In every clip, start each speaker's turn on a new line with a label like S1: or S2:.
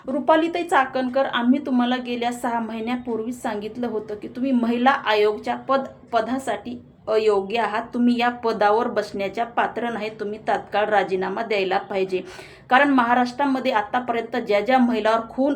S1: रुपालीताई चाकणकर, आम्ही तुम्हाला गेल्या 6 महिन्यापूर्वीच सांगितलं होतं की तुम्ही महिला आयोगच्या पदासाठी अयोग्य आहात, तुम्ही या पदावर बसण्याच्या पात्र नाही, तुम्ही तात्काळ राजीनामा द्यायला पाहिजे। कारण महाराष्ट्रामध्ये आतापर्यंत ज्या ज्या महिलावर खून,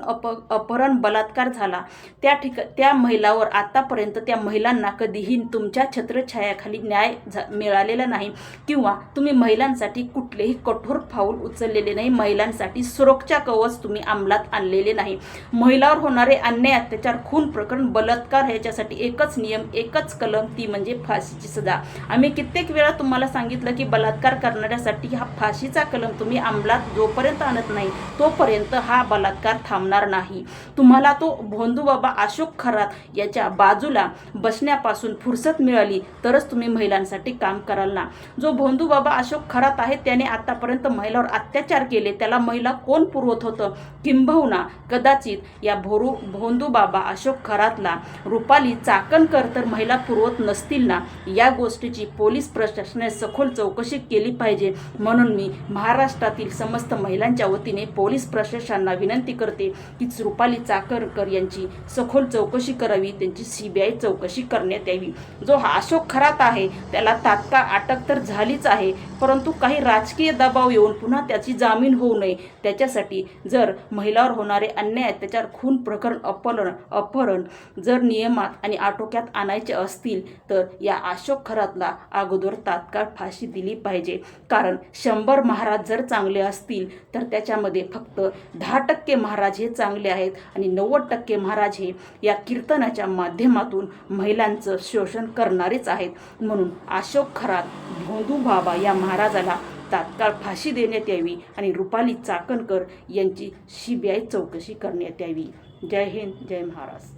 S1: अपहरण, बलात्कार झाला त्या महिलावर आतापर्यंत त्या महिलांना कधीही तुमच्या छत्रछायाखाली न्याय मिळालेला नाही, किंवा तुम्ही महिलांसाठी कुठलेही कठोर पाऊल उचललेले नाही, महिलांसाठी सुरक्षा कवच तुम्ही अंमलात आणलेले नाही। महिलावर होणारे अन्याय, अत्याचार, खून प्रकरण, बलात्कार ह्याच्यासाठी एकच नियम, एकच कलम, ती म्हणजे फाशीची सजा। आम्ही कित्येक वेळा तुम्हाला सांगितलं की बलात्कार करणाऱ्यासाठी हा फाशीचा कलम तुम्ही अंमलात जोपर्यंत आणत नाही तोपर्यंत हा बलात्कार थांबणार नाही। तुम्हाला तो भोंदूबाबा अशोक खरात याच्या बाजूला बसण्यापासून फुरसत मिळाली तरच तुम्ही महिलांसाठी काम कराल ना। जो भोंदूबाबा अशोक खरात आहे त्याने आतापर्यंत महिलावर अत्याचार केले, त्याला महिला कोण पुरवत होतं? किंबहुना कदाचित या भोंदूबाबा अशोक खरातला रुपाली चाकणकर तर महिला पुरवत नसतील ना। या गोष्टीची पोलीस प्रशासनाने सखोल चौकशी केली पाहिजे, म्हणून मी महाराष्ट्रातील समस्त महिलांच्या वतीने पोलीस प्रशासनाला विनंती करते की रुपाली चाकणकर यांची सखोल चौकशी करावी, त्यांची CBI चौकशी करण्यात यावी। जो हा अशोक खरात आहे त्याला तात्काळ अटक तर झालीच आहे, परंतु काही राजकीय दबाव येऊन पुन्हा त्याची जामीन होऊ नये त्याच्यासाठी जर महिलावर होणारे अन्याय, अत्याचार, खून प्रकरण, अपहरण जर नियमात आणि आटोक्यात आणायचे असतील तर या अशोक खरातला अगोदर तात्काळ फाशी दिली पाहिजे। कारण 100 महाराज जर चांगले असतील तर त्याच्यामध्ये फक्त 10% महाराज हे चांगले आहेत आणि 90% महाराज हे या कीर्तनाच्या माध्यमातून महिलांचं शोषण करणारेच आहेत। म्हणून अशोक खरात भोंदूबाबा या महाराजाला तात्काळ फाशी देण्यात यावी आणि रुपाली चाकणकर यांची CBI चौकशी करण्यात यावी। जय हिंद, जय महाराष्ट्र।